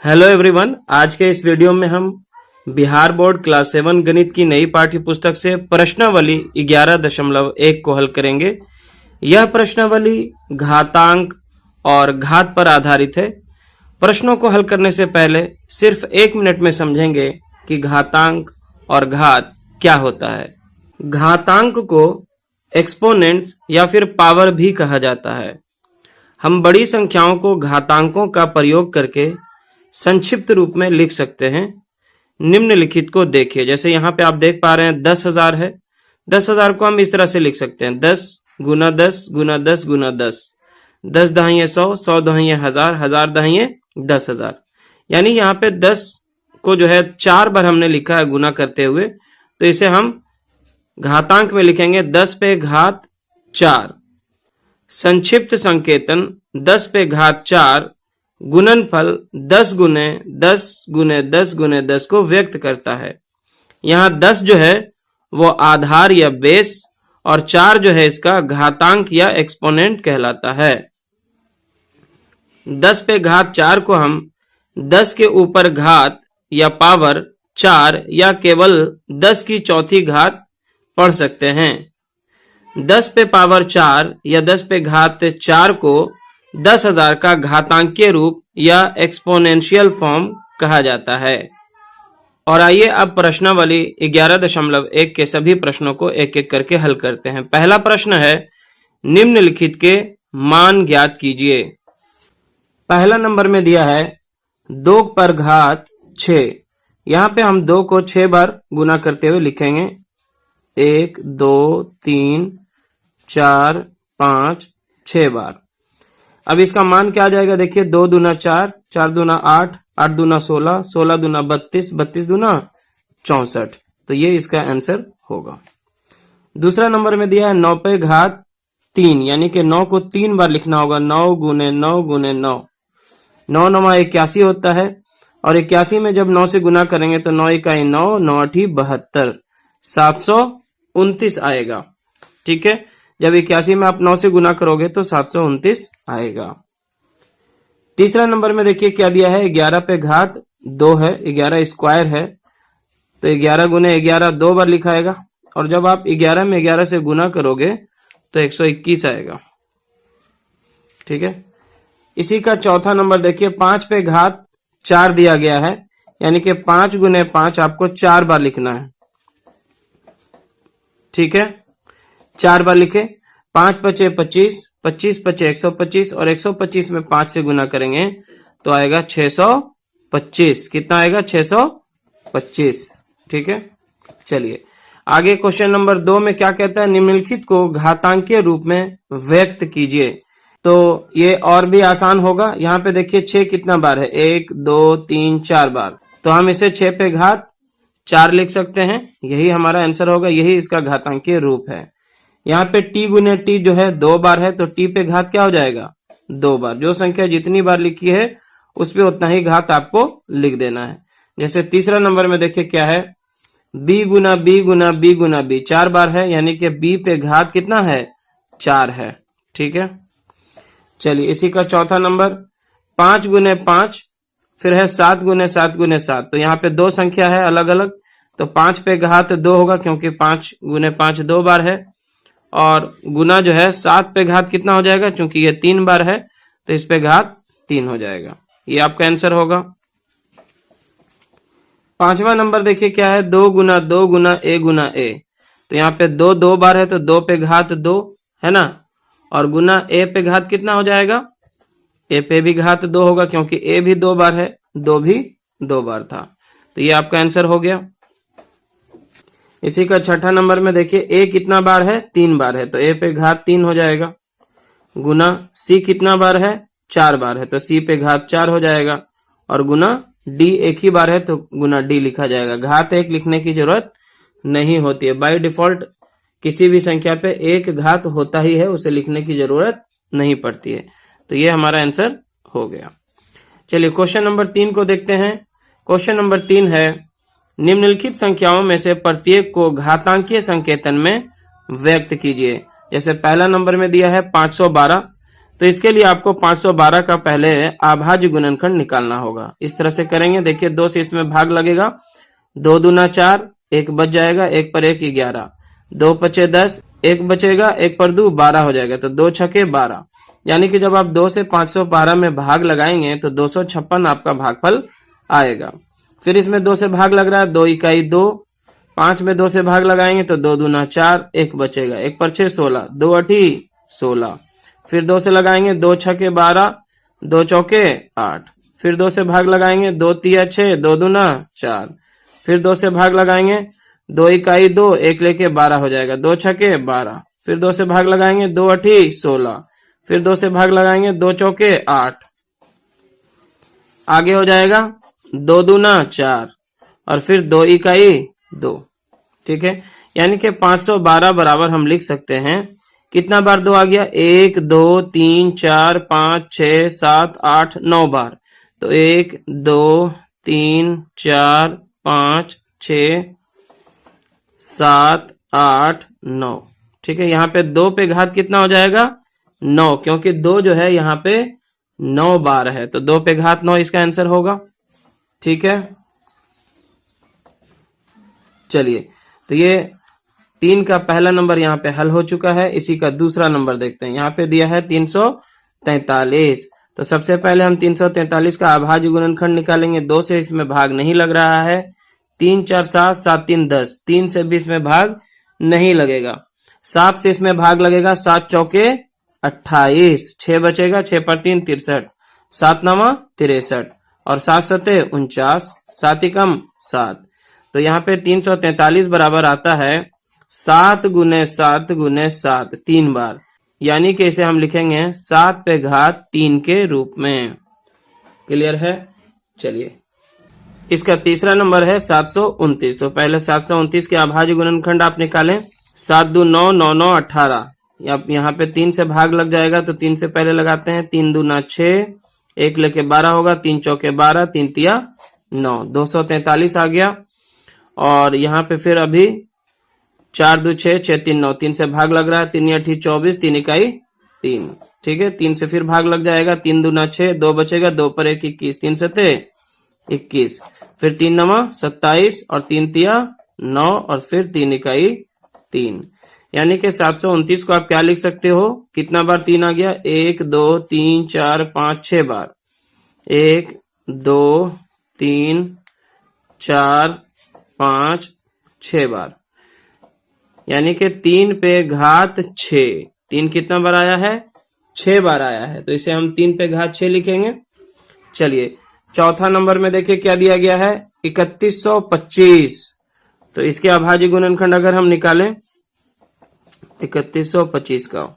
Hello everyone, आज के इस वीडियो में हम बिहार बोर्ड क्लास 7 गणित की नई पाठ्य पुस्तक से प्रश्नावली 11.1 को हल करेंगे। यह प्रश्नावली घातांक और घात पर आधारित है। प्रश्नों को हल करने से पहले सिर्फ 1 मिनट में समझेंगे कि घातांक और घात क्या होता है। घातांक को एक्सपोनेंट या फिर पावर भी कहा जाता है। हम बड़ी संख्याओं को घातांकों का प्रयोग करके संक्षिप्त रूप में लिख सकते हैं। निम्नलिखित को देखिए, जैसे यहाँ पे आप देख पा रहे हैं 10,000 है। 10,000 को हम इस तरह से लिख सकते हैं 10 गुना 10 गुना 10 गुना 10। 10 दहाइये 100, 100 दहाइये 1000, 1000 दहाइये 10,000। यानी यहाँ पे 10 को जो है 4 बार हमने लिखा है गुना करते हुए, तो इसे हम घातांक में लिखेंगे 10 पे घात 4। संक्षिप्त संकेतन 10 पे घात 4 गुणनफल 10 गुने 10 गुने 10 गुने 10 को व्यक्त करता है। यहाँ 10 जो है वो आधार या बेस और 4 जो है इसका घातांक या एक्सपोनेंट कहलाता है। 10 पे घात 4 को हम 10 के ऊपर घात या पावर 4 या केवल 10 की चौथी घात पढ़ सकते हैं। 10 पे पावर 4 या 10 पे घात 4 को 10,000 का घातांकीय रूप या एक्सपोनेंशियल फॉर्म कहा जाता है। और आइए अब प्रश्नावली 11.1 के सभी प्रश्नों को एक एक करके हल करते हैं। पहला प्रश्न है, निम्नलिखित के मान ज्ञात कीजिए। पहला नंबर में दिया है 2 पर घात 6। यहाँ पे हम 2 को 6 बार गुना करते हुए लिखेंगे 1 2 3 4 5 6 बार। अब इसका मान क्या आ जाएगा, देखिए 2 दूना 4, 4 दूना 8, 8 दूना 16, 16 दूना 32, 32 दूना 64। तो ये इसका आंसर होगा। दूसरा नंबर में दिया है 9 पे घात 3, यानी कि 9 को 3 बार लिखना होगा। 9 गुने 9 गुने 9, 9 9 81 होता है। और 81 में जब 9 से गुना करेंगे तो 9 इकाई 9, 9 8 72, 729 आएगा। ठीक है, जब 81 में आप 9 से गुना करोगे तो 729 आएगा। तीसरा नंबर में देखिए क्या दिया है, 11 पे घात 2 है, 11 स्क्वायर है, तो 11 गुने 11 2 बार लिखाएगा। और जब आप 11 में 11 से गुना करोगे तो 121 आएगा। ठीक है, इसी का चौथा नंबर देखिए 5 पे घात 4 दिया गया है, यानी कि 5 गुने 5 आपको 4 बार लिखना है। ठीक है, 4 बार लिखे। 5 पचे 25, 25 पचे 125 और 125 में 5 से गुना करेंगे तो आएगा 625। कितना आएगा, 625। ठीक है, चलिए आगे क्वेश्चन नंबर 2 में क्या कहता है, निम्नलिखित को घातांकीय रूप में व्यक्त कीजिए। तो ये और भी आसान होगा। यहाँ पे देखिए 6 कितना बार है, 1 2 3 4 बार, तो हम इसे 6 पे घात 4 लिख सकते हैं। यही हमारा आंसर होगा, यही इसका घातांकीय रूप है। यहाँ पे t गुने t जो है 2 बार है, तो t पे घात क्या हो जाएगा, 2 बार। जो संख्या जितनी बार लिखी है उस पे उतना ही घात आपको लिख देना है। जैसे तीसरा नंबर में देखिए क्या है, b गुना b गुना b गुना b 4 बार है, यानी कि b पे घात कितना है, 4 है। ठीक है, चलिए इसी का चौथा नंबर 5 गुने 5, फिर है 7 गुने 7 गुने 7। तो यहाँ पे 2 संख्या है अलग अलग, तो 5 पे घात 2 होगा क्योंकि 5 गुने 5 2 बार है। और गुना जो है 7 पे घात कितना हो जाएगा, क्योंकि ये 3 बार है तो इस पे घात 3 हो जाएगा। ये आपका आंसर होगा। पांचवा नंबर देखिए क्या है, 2 गुना 2 गुना a गुना a। तो यहाँ पे 2 2 बार है तो 2 पे घात 2 है ना, और गुना a पे घात कितना हो जाएगा, a पे भी घात 2 होगा क्योंकि a भी 2 बार है, 2 भी 2 बार था। तो ये आपका आंसर हो गया। इसी का छठा नंबर में देखिए a कितना बार है, 3 बार है, तो a पे घात 3 हो जाएगा। गुना c कितना बार है, 4 बार है, तो c पे घात 4 हो जाएगा। और गुना d एक ही बार है तो गुना d लिखा जाएगा। घात 1 लिखने की जरूरत नहीं होती है। बाय डिफॉल्ट किसी भी संख्या पे एक घात होता ही है, उसे लिखने की जरूरत नहीं पड़ती है। तो ये हमारा आंसर हो गया। चलिए क्वेश्चन नंबर 3 को देखते हैं। क्वेश्चन नंबर 3 है, निम्नलिखित संख्याओं में से प्रत्येक को घातांकीय संकेतन में व्यक्त कीजिए। जैसे पहला नंबर में दिया है 512, तो इसके लिए आपको 512 का पहले अभाज्य गुणनखंड निकालना होगा। इस तरह से करेंगे, देखिए 2 से इसमें भाग लगेगा, 2 दूना 4, 1 बच जाएगा, 1 पर 1 11, 2 पचे 10, 1 बचेगा, 1 पर 2 12 हो जाएगा, तो 2 छके 12। यानी कि जब आप 2 से 512 में भाग लगाएंगे तो 256 आपका भागफल आएगा। फिर इसमें 2 से भाग लग रहा है, 2 इकाई 2, 5 में 2 से भाग लगाएंगे तो 2 दूना 4, 1 बचेगा, 1 पर 6 16, 2 अठी 16। फिर 2 से लगाएंगे, 2 छके 12, 2 चौके 8। फिर 2 से भाग लगाएंगे, 2 तिया 6, 2 दूना 4। फिर 2 से भाग लगाएंगे, 2 इकाई 2, 1 लेके 12 हो जाएगा, 2 छके 12। फिर 2 से भाग लगाएंगे, 2 अठी 16। फिर 2 से भाग लगाएंगे, 2 चौके 8। आगे हो जाएगा 2 दूना 4 और फिर 2 इकाई 2। ठीक है, यानी कि 512 बराबर हम लिख सकते हैं, कितना बार 2 आ गया, 1 2 3 4 5 6 7 8 9 बार। तो 1 2 3 4 5 6 7 8 9। ठीक है, यहाँ पे 2 पे घात कितना हो जाएगा, 9, क्योंकि 2 जो है यहाँ पे 9 बार है, तो 2 पे घात 9 इसका आंसर होगा। ठीक है, चलिए, तो ये 3 का पहला नंबर यहाँ पे हल हो चुका है। इसी का दूसरा नंबर देखते हैं। यहाँ पे दिया है 343। तो सबसे पहले हम 343 का अभाज्य गुणनखंड निकालेंगे। 2 से इसमें भाग नहीं लग रहा है, 3 4 7, 7 3 10, 3 से भी इसमें भाग नहीं लगेगा। 7 से इसमें भाग लगेगा, 7 चौके 28, 6 बचेगा, 6 पर 3 63, 7 9 63 और 7 सते 49, 7 एकम 7। तो यहाँ पे 343 बराबर आता है 7 गुने 7 गुने 7, 3 बार। यानी कि इसे हम लिखेंगे 7 पे घात 3 के रूप में। क्लियर है? चलिए, इसका तीसरा नंबर है 729। तो पहले 729 के अभाज्य गुणनखंड आप निकालें। 7 2 9, 9 9 18। यहाँ पे 3 से भाग लग जाएगा, तो 3 से पहले लगाते हैं। 3 दूना 6, 1 लेके 12 होगा, 3 चौके 12, 3 तिया 9, 243 आ गया। और यहाँ पे फिर अभी 4 2 6, 6 3 9, 3 से भाग लग रहा है, 3 8 24, 3 इकाई 3। ठीक है, 3 से फिर भाग लग जाएगा, 3 दूना 6, 2 बचेगा, 2 पर 1 21, 3 सते 21, फिर 3 9 27 और 3 तिया 9 और फिर 3 इकाई 3। यानी कि 729 को आप क्या लिख सकते हो, कितना बार 3 आ गया, 1 2 3 4 5 6 बार। 1 2 3 4 5 6 बार, यानी कि 3 पे घात 6। 3 कितना बार आया है, 6 बार आया है, तो इसे हम 3 पे घात 6 लिखेंगे। चलिए, चौथा नंबर में देखिए क्या दिया गया है, 3125। तो इसके अभाज्य गुणनखंड अगर हम निकालें 3125 का,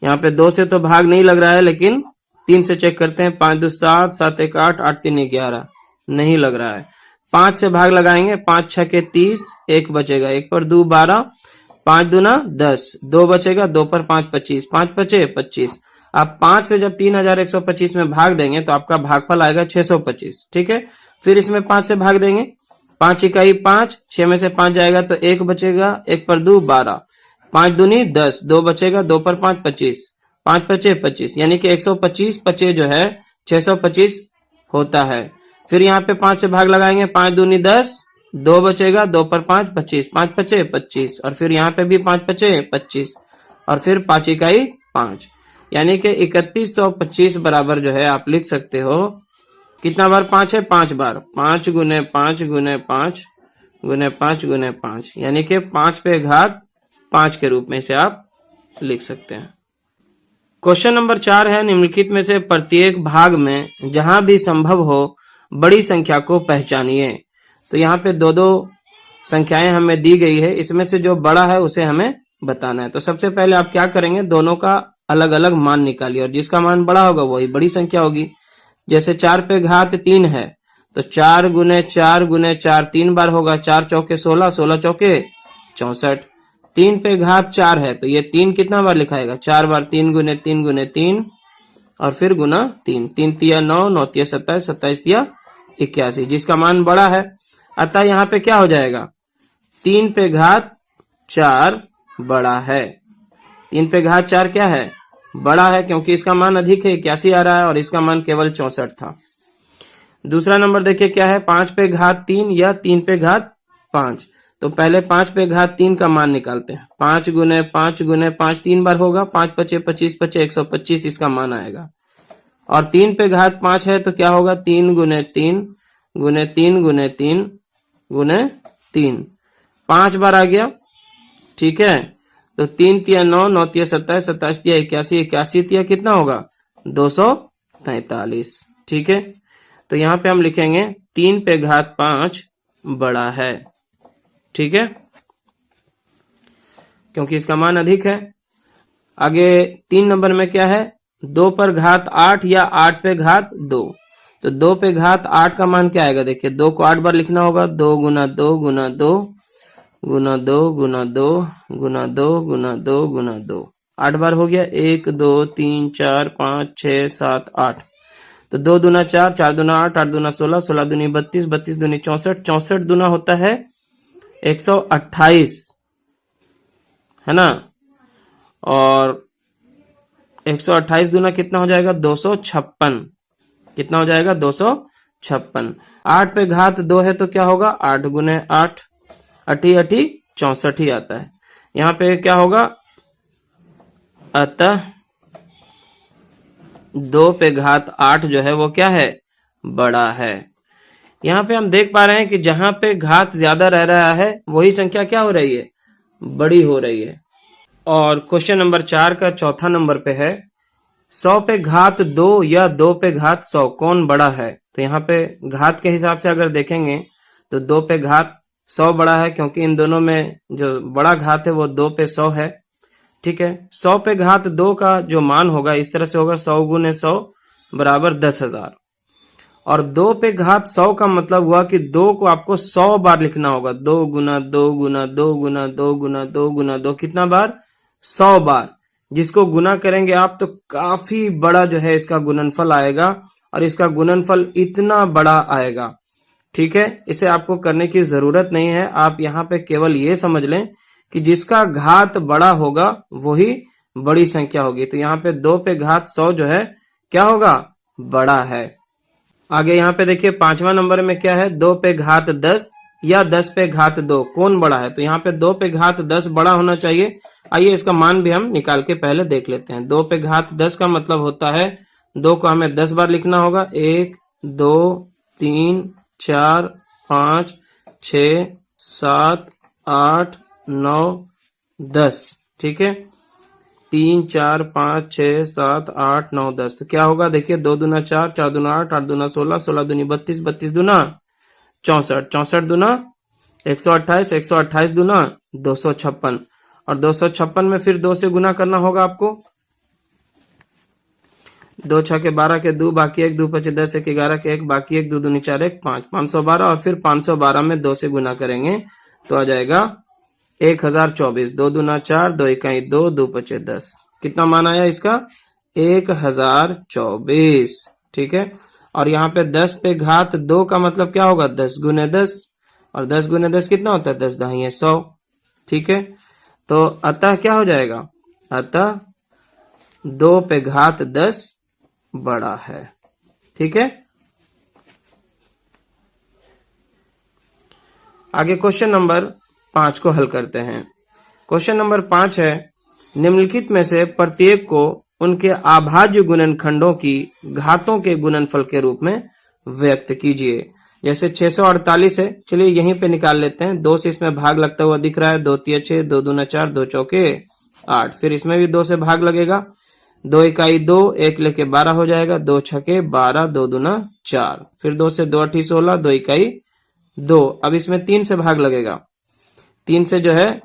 यहाँ पे 2 से तो भाग नहीं लग रहा है, लेकिन 3 से चेक करते हैं। 5 2 7, 7 1 8, 8 3 11, नहीं लग रहा है। 5 से भाग लगाएंगे, 5 6 के 30, 1 बचेगा, 1 पर 2 12, 5 दूना 10, 2 बचेगा, 2 पर 5 25, 5 बचे 25। आप 5 से जब 3125 में भाग देंगे तो आपका भागफल आएगा 625। ठीक है, फिर इसमें 5 से भाग देंगे, 5 इकाई 5, 6 में से 5 जाएगा तो 1 बचेगा, 1 पर 2 12, 5 दूनी 10, 2 बचेगा, 2 पर 5 25, 5 बचे 25, यानी कि 125 पचे जो है 625 होता है। फिर यहाँ पे 5 से भाग लगाएंगे, 5 दूनी 10, 2 बचेगा, 2 पर 5 25, 5 बचे 25 और फिर यहाँ पे भी 5 बचे 25 और फिर 5 इकाई 5, यानी कि 3125 बराबर जो है आप लिख सकते हो, कितना बार 5 है, 5 बार, 5 गुने 5 गुने 5 गुने 5 गुने 5, यानी कि 5 पे घात 5 के रूप में इसे आप लिख सकते हैं। क्वेश्चन नंबर 4 है, निम्नलिखित में से प्रत्येक भाग में जहां भी संभव हो बड़ी संख्या को पहचानिए। तो यहाँ पे 2-2 संख्याएं हमें दी गई है, इसमें से जो बड़ा है उसे हमें बताना है। तो सबसे पहले आप क्या करेंगे, दोनों का अलग अलग मान निकालिए और जिसका मान बड़ा होगा वही बड़ी संख्या होगी। जैसे 4 पे घात 3 है, तो 4 गुने 4 गुने 4 3 बार होगा, 4 चौके 16, 16 चौके 64। 3 पे घात 4 है, तो ये 3 कितना बार लिखाएगा, 4 बार, 3 गुने 3 गुने 3 और फिर गुना 3, 3 तिया 9, 9 तिया 27, 27 तिया 81, जिसका मान बड़ा है। अतः यहाँ पे क्या हो जाएगा, 3 पे घात 4 बड़ा है। 3 पे घात 4 क्या है, बड़ा है क्योंकि इसका मान अधिक है, 81 आ रहा है, और इसका मान केवल 64 था। दूसरा नंबर देखिए क्या है, 5 पे घात 3 या 3 पे घात 5। तो पहले 5 पे घात 3 का मान निकालते हैं। 5 गुने 5 गुने 5 3 बार होगा, 5 पचे 25 पचे 125 इसका मान आएगा। और 3 पे घात 5 है तो क्या होगा, 3 गुने 3 गुने 3 गुने 3 गुने 3, 5 बार आ गया। ठीक है, तो 3 तिया 9, 9 तिया 27, 27 तिया 81, 81 तिया कितना होगा, 243। ठीक है, तो यहां पे हम लिखेंगे 3 पे घात 5 बड़ा है। ठीक है, क्योंकि इसका मान अधिक है। आगे 3 नंबर में क्या है, 2 पर घात 8 या 8 पे घात 2। तो 2 पे घात 8 का मान क्या आएगा, देखिए 2 को 8 बार लिखना होगा, 2 गुना 2 गुना 2 गुना 2 गुना 2 गुना 2 गुना 2 गुना 2, 8 बार हो गया। 1 2 3 4 5 6 7 8। तो 2 दूना 4, 4 दूना 8, 8 दूना 16, 16 दूनी 32, 32 दूनी 64, 64 दूना होता है 128, है ना। और 128 दूना कितना हो जाएगा, 256। कितना हो जाएगा, 256। 8 पे घात 2 है तो क्या होगा, 8 गुने 8, 8 8 64 ही आता है। यहाँ पे क्या होगा, अतः 2 पे घात 8 जो है वो क्या है, बड़ा है। यहाँ पे हम देख पा रहे हैं कि जहां पे घात ज्यादा रह रहा है वही संख्या क्या हो रही है, बड़ी हो रही है। और क्वेश्चन नंबर 4 का चौथा नंबर पे है, 100 पे घात 2 या 2 पे घात 100 कौन बड़ा है। तो यहाँ पे घात के हिसाब से अगर देखेंगे तो 2 पे घात 100 बड़ा है, क्योंकि इन दोनों में जो बड़ा घात है वो 2 पे 100 है। ठीक है, 100 पे घात 2 का जो मान होगा इस तरह से होगा, 100 गुने 100 बराबर 10,000। और 2 पे घात 100 का मतलब हुआ कि 2 को आपको 100 बार लिखना होगा, 2 गुना 2 गुना 2 गुना 2 गुना 2 गुना 2, कितना बार, 100 बार। जिसको गुना करेंगे आप तो काफी बड़ा जो है इसका गुणनफल आएगा, और इसका गुणनफल इतना बड़ा आएगा। ठीक है, इसे आपको करने की जरूरत नहीं है, आप यहाँ पे केवल ये समझ लें कि जिसका घात बड़ा होगा वही बड़ी संख्या होगी। तो यहाँ पे 2 पे घात 100 जो है क्या होगा, बड़ा है। आगे यहाँ पे देखिए 5वां नंबर में क्या है, 2 पे घात 10 या 10 पे घात 2 कौन बड़ा है। तो यहाँ पे 2 पे घात 10 बड़ा होना चाहिए। आइए इसका मान भी हम निकाल के पहले देख लेते हैं। 2 पे घात 10 का मतलब होता है 2 को हमें 10 बार लिखना होगा, 1 2 3 4 5 6 7 8 9 10। ठीक है, 3 4 5 6 7 8 9 10। तो क्या होगा, देखिए 2 दूना 4, 4 दूना 8, 8 दूना 16, 16 दूनी 32, 32 दूना 64, 64 दूना 128, 128 दूना 256। और 256 में फिर 2 से गुना करना होगा आपको। 2 छके 12 के 2 बाकी 1, 2 पचे 10, 1 11 के 1 बाकी 1, 2 दूनी 4 1 5, 512। और फिर 512 में 2 से गुना करेंगे तो आ जाएगा 1024। 2 दूना 4, 2 इकाई 2, 2 पचे 10। कितना मान आया इसका, 1024। ठीक है, और यहाँ पे 10 पे घात 2 का मतलब क्या होगा, 10 गुने 10। और 10 गुने 10 कितना होता है, 10 दहाई 100। ठीक है, तो अतः क्या हो जाएगा, अतः 2 पे घात 10 बड़ा है। ठीक है, आगे क्वेश्चन नंबर 5 को हल करते हैं। क्वेश्चन नंबर 5 है, निम्नलिखित में से प्रत्येक को उनके अभाज्य गुणनखंडों की घातों के गुणनफल के रूप में व्यक्त कीजिए। जैसे 648 है, चलिए यहीं पे निकाल लेते हैं। 2 से इसमें भाग लगता हुआ दिख रहा है, 2 तिया 6, 2 दूना 4, 2 चौके 8। फिर इसमें भी 2 से भाग लगेगा, 2 इकाई 2, 1 लेके 12 हो जाएगा, 2 छके 12, 2 दूना 4। फिर 2 से 2 अठी 16, 2 इकाई 2। अब इसमें 3 से भाग लगेगा, 3 से जो है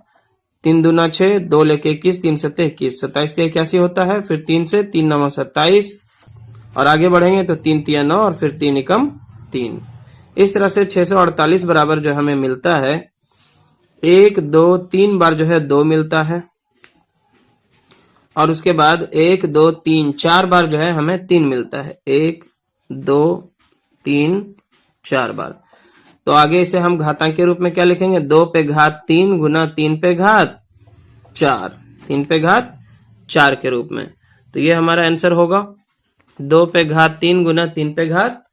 3 दूना 6, 2 लेके 21, 3 सत्ते 21, 27 तिया 81 होता है। फिर 3 से 3 9 27, और आगे बढ़ेंगे तो 3 तिया 9, और फिर 3 एकम 3। इस तरह से 648 बराबर जो हमें मिलता है, 1 2 3 बार जो है 2 मिलता है, और उसके बाद 1 2 3 4 बार जो है हमें 3 मिलता है, 1 2 3 4 बार। तो आगे इसे हम घातांक के रूप में क्या लिखेंगे, 2 पे घात 3 गुना 3 पे घात 4, 3 पे घात 4 के रूप में। तो ये हमारा आंसर होगा 2 पे घात 3 गुना 3 पे घात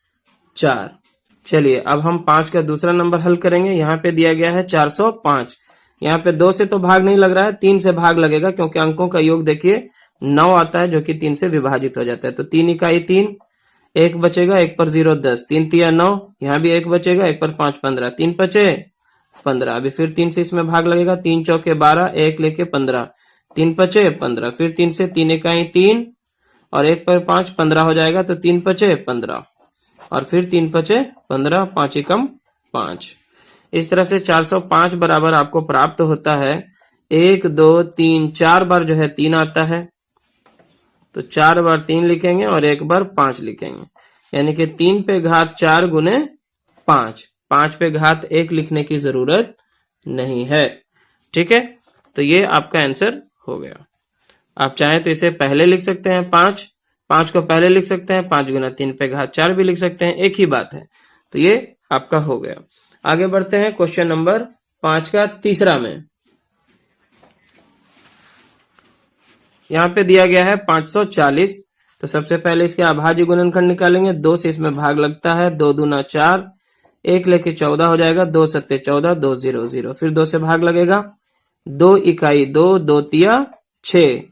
4। चलिए अब हम 5 का दूसरा नंबर हल करेंगे। यहाँ पे दिया गया है 405। यहाँ पे 2 से तो भाग नहीं लग रहा है, 3 से भाग लगेगा, क्योंकि अंकों का योग देखिए 9 आता है जो कि 3 से विभाजित हो जाता है। तो 3 इकाई 3, 1 बचेगा, 1 पर 0 10, 3 तिया 9, यहाँ भी 1 बचेगा, 1 पर 5 15, 3 बचे 15। अभी फिर 3 से इसमें भाग लगेगा, 3 चौके 12, 1 लेके 15, 3 बचे 15। फिर 3 से 3 इकाई 3 और 1 पर 5 15 हो जाएगा, तो 3 बचे 15 और फिर 3 बचे 15, 5 एकम 5। इस तरह से 405 बराबर आपको प्राप्त होता है। 1 2 3 4 बार जो है 3 आता है, तो 4 बार 3 लिखेंगे और 1 बार 5 लिखेंगे, यानी कि 3 पे घात 4 गुने 5, 5 पे घात 1 लिखने की जरूरत नहीं है। ठीक है, तो ये आपका आंसर हो गया। आप चाहें तो इसे पहले लिख सकते हैं 5 को पहले लिख सकते हैं, 5 गुना 3 पे घात 4 भी लिख सकते हैं, एक ही बात है। तो ये आपका हो गया। आगे बढ़ते हैं क्वेश्चन नंबर 5 का तीसरा में। यहाँ पे दिया गया है 540। तो सबसे पहले इसके अभाज्य गुणनखंड निकालेंगे। 2 से इसमें भाग लगता है, 2 दूना 4, 1 लेके 14 हो जाएगा, 2 सत्ते 14, 2 0 0। फिर 2 से भाग लगेगा, 2 इकाई 2, 2 तिया 6,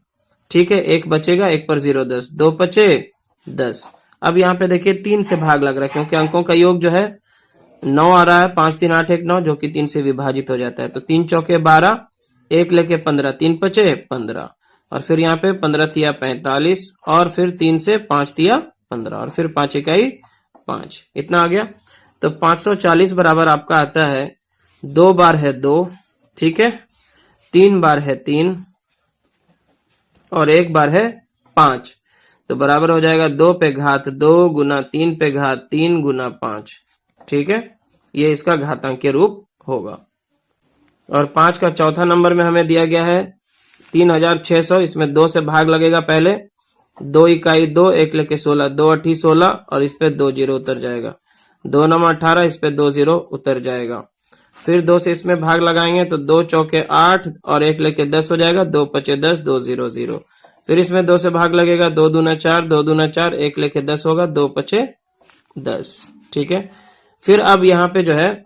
ठीक है, 1 बचेगा, 1 पर 0 10, 2 बचे 10। अब यहाँ पे देखिए 3 से भाग लग रहा है, क्योंकि अंकों का योग जो है 9 आ रहा है, 5 3 8 1 9, जो कि 3 से विभाजित हो जाता है। तो 3 चौके 12, 1 लेके 15, 3 बचे 15 और फिर यहाँ पे 15 तिया 45 और फिर 3 से 5 तिया 15 और फिर 5 इकाई 5, इतना आ गया। तो 540 बराबर आपका आता है, 2 बार है 2, ठीक है, 3 बार है 3 और 1 बार है 5। तो बराबर हो जाएगा 2 पे घात 2 गुना 3 पे घात 3 गुना 5। ठीक है, ये इसका घातांकीय रूप होगा। और 5 का चौथा नंबर में हमें दिया गया है 3600। इसमें 2 से भाग लगेगा, पहले 2 इकाई 2, 1 लेके 16, 2 अठी 16 और इस पे 2 0 उतर जाएगा, 2 9 18, इस पे 2 0 उतर जाएगा। फिर 2 से इसमें भाग लगाएंगे तो 2 चौके 8 और 1 लेके 10 हो जाएगा, 2 पचे 10, 2 0 0। फिर इसमें 2 से भाग लगेगा, 2 दूना 4, 2 दूना 4, 1 लेके 10 होगा, 2 पचे 10। ठीक है, फिर अब यहाँ पे जो है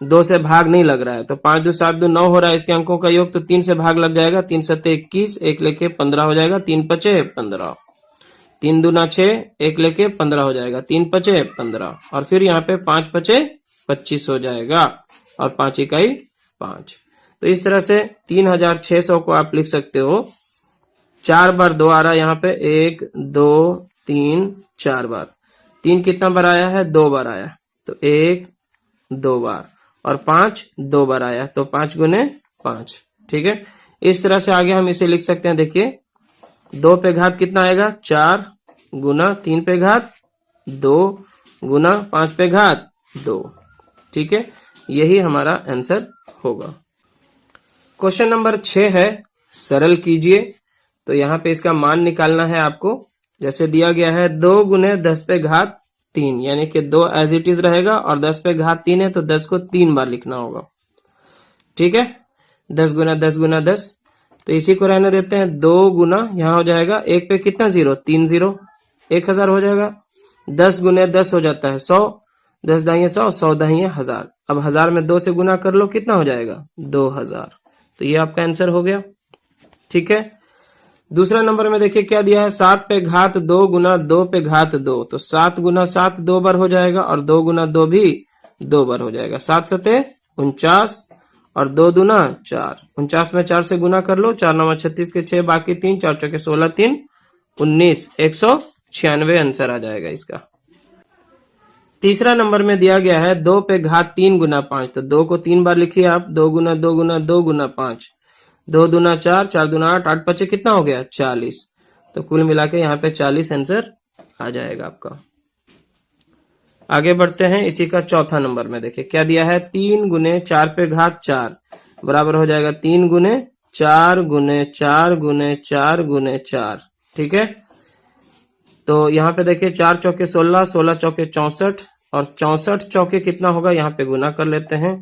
2 से भाग नहीं लग रहा है, तो 5 2 7 2 9 हो रहा है इसके अंकों का योग, तो 3 से भाग लग जाएगा, 3 सत्ते 21, 1 लेके 15 हो जाएगा, 3 पचे 15, 3 दूना 6, 1 लेके 15 हो जाएगा, 3 पचे 15 और फिर यहाँ पे 5 पचे 25 हो जाएगा और 5 इकाई 5। तो इस तरह से 3600 को आप लिख सकते हो। 4 बार 2 आ रहा है यहाँ पे, 1 2 3 4 बार, 3 कितना बार आया है, 2 बार आया, तो 1 2 बार और 5 2 बार आया, तो 5 गुने 5। ठीक है, इस तरह से आगे हम इसे लिख सकते हैं। देखिए 2 पे घात कितना आएगा, 4 गुना 3 पे घात 2 गुना 5 पे घात 2। ठीक है, यही हमारा आंसर होगा। क्वेश्चन नंबर 6 है, सरल कीजिए। तो यहाँ पे इसका मान निकालना है आपको। जैसे दिया गया है 2 गुने 10 पे घात 3, यानी कि 2 एज इट इज रहेगा और 10 पे घात 3 है, तो 10 को 3 बार लिखना होगा। ठीक है, 10 गुना 10 गुना 10, तो इसी को रहने देते हैं। 2 गुना यहाँ हो जाएगा, 1 पे कितना 0, 3 0, 1000 हो जाएगा। 10 गुने 10 हो जाता है 100, 10 दाहिए 100, 100 दाहिए 1000। अब 1000 में 2 से गुना कर लो, कितना हो जाएगा, 2000। तो ये आपका आंसर हो गया। ठीक है, दूसरा नंबर में देखिए क्या दिया है, 7 पे घात 2 गुना 2 पे घात 2। तो 7 गुना 7 2 बार हो जाएगा और 2 गुना 2 भी 2 बार हो जाएगा। 7 सते 49 और 2 दूना 4, 49 में 4 से गुना कर लो, 4 9 36 के 6, बाकी 3, 4 चौके 16, 3 19, 196 आंसर आ जाएगा इसका। तीसरा नंबर में दिया गया है 2 पे घात 3 गुना 5। तो 2 को 3 बार लिखिए आप, 2 गुना 2 गुना 2 गुना 5, 2 दूना 4, 4 दूना 8, 8 पचे कितना हो गया, 40। तो कुल मिला के यहाँ पे 40 आंसर आ जाएगा आपका। आगे बढ़ते हैं, इसी का चौथा नंबर में देखिए क्या दिया है, 3 गुने 4 पे घात 4 बराबर हो जाएगा 3 गुने 4 गुने 4 गुने 4 गुने 4। ठीक है, तो यहाँ पे देखिए 4 चौके 16, 16 चौके 64 और 64 चौके कितना होगा, यहाँ पे गुना कर लेते हैं।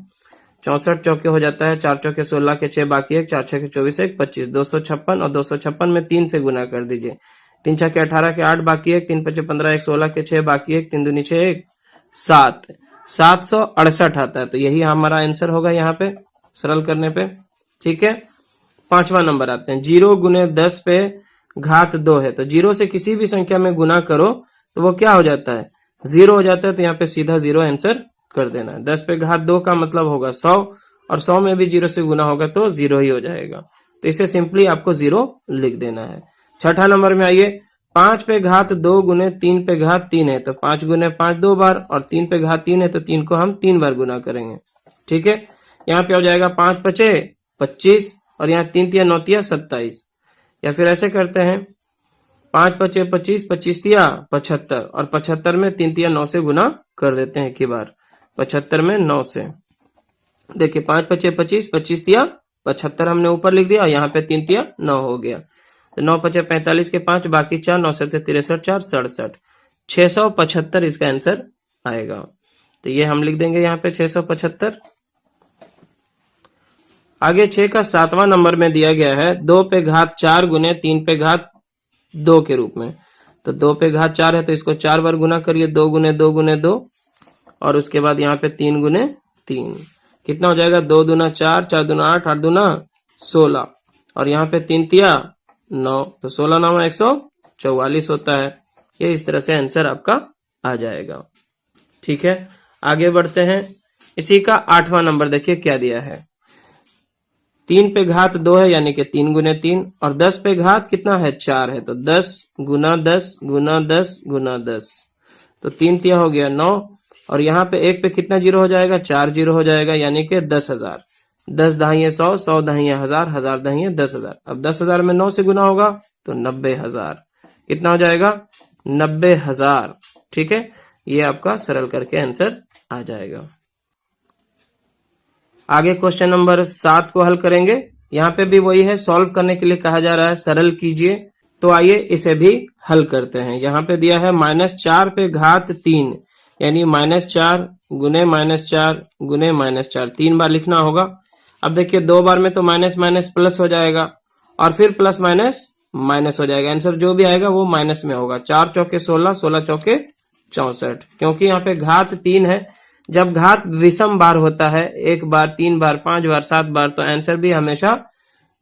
64 चौके हो जाता है, 4 चौके 16 के 6 बाकी 1, 4 छके 24 1 25, 256 और 256 में 3 से गुना कर दीजिए। 3 छके 18 के 8 बाकी 1, 3 पचे 15 1 16 के 6 बाकी 1, 3 दूनी 6 1 7, 768 आता है। तो यही हमारा आंसर होगा यहाँ पे सरल करने पे। ठीक है, 5वां नंबर आते हैं। 0 गुने 10 पे घात 2 है, तो 0 से किसी भी संख्या में गुना करो तो वो क्या हो जाता है, 0 हो जाता है। तो यहाँ पे सीधा 0 आंसर कर देना है। 10 पे घात 2 का मतलब होगा 100, और 100 में भी 0 से गुना होगा तो 0 ही हो जाएगा। तो इसे सिंपली आपको 0 लिख देना है। 6ठा नंबर में आइए, 5 पे घात 2 गुने 3 पे घात 3 है, तो 5 गुने 5 2 बार, और 3 पे घात 3 है तो 3 को हम 3 बार गुना करेंगे। ठीक है, यहाँ पे हो जाएगा 5 पचे 25, और यहाँ 3 तिया 9 तिया 27, या फिर ऐसे करते हैं 5 पचे 25, 25 तिया 75, और 75 में 3 तिया 9 से गुना कर देते हैं एक बार। 75 में 9 से, देखिए 5 पचे 25, 25 तिया 75 हमने ऊपर लिख दिया, और यहाँ पे 3 तिया 9 हो गया। तो 9 पचे 45 के 5 बाकी 4, 9 से 63 4 67, 675 इसका आंसर आएगा। तो ये हम लिख देंगे यहाँ पे 675। आगे 6 का 7वां नंबर में दिया गया है 2 पे घात 4 गुने 3 पे घात 2 के रूप में। तो 2 पे घात 4 है तो इसको 4 बार गुना करिए, 2 गुने 2 गुने 2, और उसके बाद यहाँ पे 3 गुने 3, कितना हो जाएगा, 2 दूना 4, 4 दूना 8, 8 दूना 16, और यहाँ पे 3 तिया 9, तो 16 9 144 होता है। ये इस तरह से आंसर आपका आ जाएगा। ठीक है, आगे बढ़ते हैं। इसी का 8वां नंबर देखिए क्या दिया है, 3 पे घात 2 है यानी कि 3 गुने 3, और 10 पे घात कितना है 4 है, तो 10 गुना 10 गुना 10 गुना 10, तो 3 तिया हो गया 9, और यहाँ पे 1 पे कितना जीरो हो जाएगा, 4 जीरो हो जाएगा, यानी कि 10,000। 10 दहाइये 100, 100 दहाइये 1000, 1000 दहाइये 10,000। अब 10,000 में 9 से गुना होगा तो 90,000, कितना हो जाएगा 90,000। ठीक है, ये आपका सरल करके आंसर आ जाएगा। आगे क्वेश्चन नंबर 7 को हल करेंगे। यहाँ पे भी वही है, सॉल्व करने के लिए कहा जा रहा है सरल कीजिए। तो आइए इसे भी हल करते हैं। यहाँ पे दिया है -4 पे घात 3, यानी -4 गुने -4 गुने -4, 3 बार लिखना होगा। अब देखिए 2 बार में तो माइनस माइनस प्लस हो जाएगा, और फिर प्लस माइनस माइनस हो जाएगा। आंसर जो भी आएगा वो माइनस में होगा। 4 चौके 16, 16 चौके 64, क्योंकि यहाँ पे घात 3 है। जब घात विषम बार होता है, 1 बार 3 बार 5 बार 7 बार, तो आंसर भी हमेशा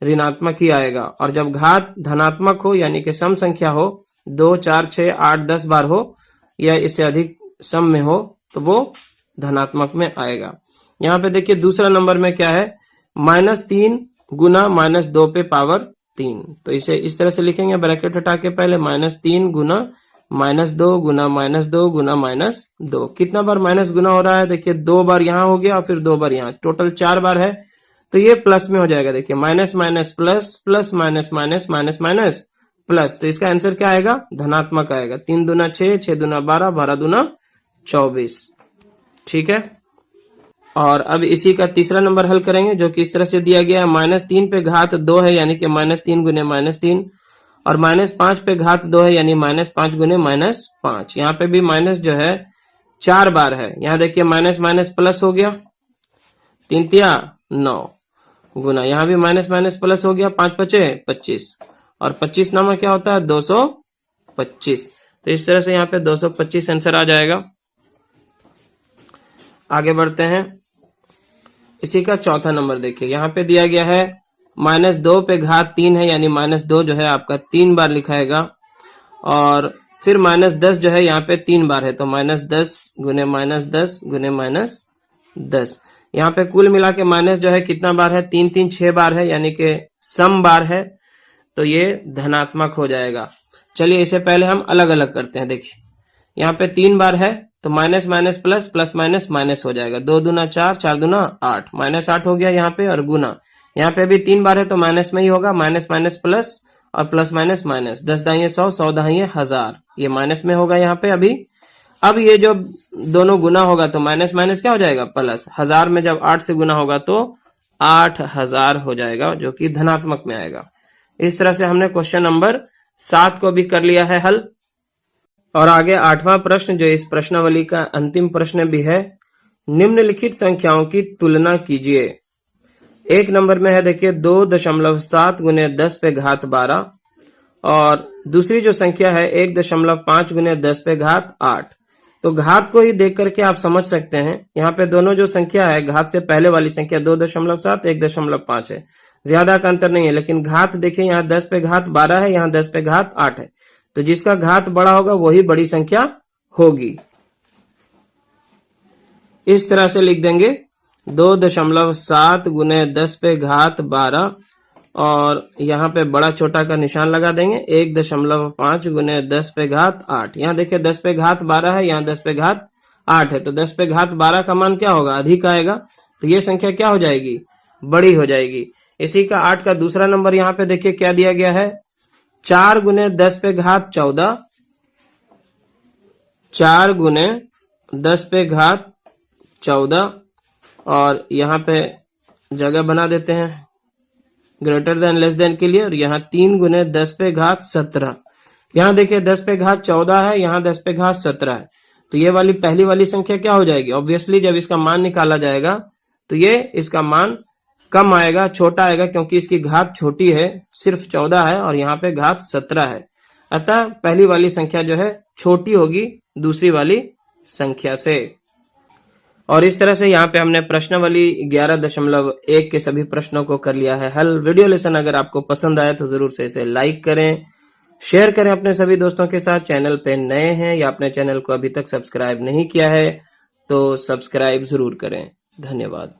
ऋणात्मक ही आएगा। और जब घात धनात्मक हो यानी कि सम संख्या हो, 2 4 6 8 10 बार हो, या इससे अधिक सम में हो, तो वो धनात्मक में आएगा। यहाँ पे देखिए दूसरा नंबर में क्या है, -3 गुना -2 पे पावर 3, तो इसे इस तरह से लिखेंगे, ब्रैकेट हटा के पहले -3 गुना -2 गुना -2 गुना -2। कितना बार माइनस गुना हो रहा है, देखिए 2 बार यहाँ हो गया और फिर 2 बार यहाँ, टोटल 4 बार है। तो ये प्लस में हो जाएगा। देखिए minus minus plus, plus minus minus minus minus plus, तो इसका आंसर क्या आएगा, धनात्मक आएगा। 3 दूना 6, 6 दूना 12, 12 दूना 24। ठीक है, और अब इसी का तीसरा नंबर हल करेंगे, जो कि इस तरह से दिया गया है। -3 पे घात 2 है यानी कि -3 गुने -3, और -5 पे घात 2 है यानी -5 गुने -5। यहाँ पे भी माइनस जो है 4 बार है। यहाँ देखिए माइनस माइनस प्लस हो गया, 3 तिया 9 गुना, यहाँ भी माइनस माइनस प्लस हो गया, 5 पचे 25, और 25 नामा क्या होता है 225। तो इस तरह से यहाँ पे 225 आंसर आ जाएगा। आगे बढ़ते हैं। इसी का चौथा नंबर देखिए, यहाँ पे दिया गया है -2 पे घात 3 है, यानी -2 जो है आपका 3 बार लिखाएगा, और फिर -10 जो है यहाँ पे 3 बार है, तो -10 गुने -10 गुने -10। यहाँ पे कुल मिला के माइनस जो है कितना बार है, 3 3 6 बार है, यानी कि सम बार है, तो ये धनात्मक हो जाएगा। चलिए इसे पहले हम अलग अलग करते हैं। देखिए यहाँ पे 3 बार है, तो minus minus plus, plus minus minus हो जाएगा। 2 दूना 4, 4 दूना 8, -8 हो गया यहाँ पे, और गुना यहाँ पे भी 3 बार है तो माइनस में ही होगा, माइनस माइनस प्लस और प्लस माइनस माइनस। 10 दाहिए 100, 100 दाहिए 1000, ये माइनस में होगा यहाँ पे अभी। अब ये जो दोनों गुना होगा तो माइनस माइनस क्या हो जाएगा, प्लस। 1000 में जब 8 से गुना होगा तो 8000 हो जाएगा, जो कि धनात्मक में आएगा। इस तरह से हमने क्वेश्चन नंबर 7 को भी कर लिया है हल। और आगे 8वां प्रश्न, जो इस प्रश्नावली का अंतिम प्रश्न भी है, निम्नलिखित संख्याओं की तुलना कीजिए। एक नंबर में है देखिए 2.7 गुने 10 पे घात 12 और दूसरी जो संख्या है 1.5 गुने 10 पे घात 8। तो घात को ही देख करके आप समझ सकते हैं, यहाँ पे दोनों जो संख्या है घात से पहले वाली संख्या 2.7 1.5 है, ज्यादा का अंतर नहीं है। लेकिन घात देखिए यहाँ 10 पे घात 12 है, यहाँ 10 पे घात 8 है, तो जिसका घात बड़ा होगा वही बड़ी संख्या होगी। इस तरह से लिख देंगे 2.7 गुने 10 पे घात 12 और यहाँ पे बड़ा छोटा का निशान लगा देंगे 1.5 गुने 10 पे घात 8। यहाँ देखिए 10 पे घात 12 है, यहाँ 10 पे घात 8 है, तो 10 पे घात 12 का मान क्या होगा, अधिक आएगा, तो ये संख्या क्या हो जाएगी, बड़ी हो जाएगी। इसी का 8 का दूसरा नंबर यहाँ पे देखिए क्या दिया गया है, 4 गुने 10 पे घात 14, 4 गुने 10 पे घात 14 और यहाँ पे जगह बना देते हैं ग्रेटर देन लेस देन के लिए, और यहाँ 3 गुने 10 पे घात 17। यहाँ देखिए 10 पे घात 14 है, यहाँ 10 पे घात 17 है, तो ये वाली पहली वाली संख्या क्या हो जाएगी, ऑब्वियसली जब इसका मान निकाला जाएगा तो ये इसका मान कम आएगा, छोटा आएगा, क्योंकि इसकी घात छोटी है, सिर्फ 14 है और यहाँ पे घात 17 है। अतः पहली वाली संख्या जो है छोटी होगी दूसरी वाली संख्या से। और इस तरह से यहाँ पे हमने प्रश्नावली 11.1 के सभी प्रश्नों को कर लिया है हल। वीडियो लेसन अगर आपको पसंद आया तो जरूर से इसे लाइक करें, शेयर करें अपने सभी दोस्तों के साथ। चैनल पे नए हैं या अपने चैनल को अभी तक सब्सक्राइब नहीं किया है तो सब्सक्राइब जरूर करें। धन्यवाद।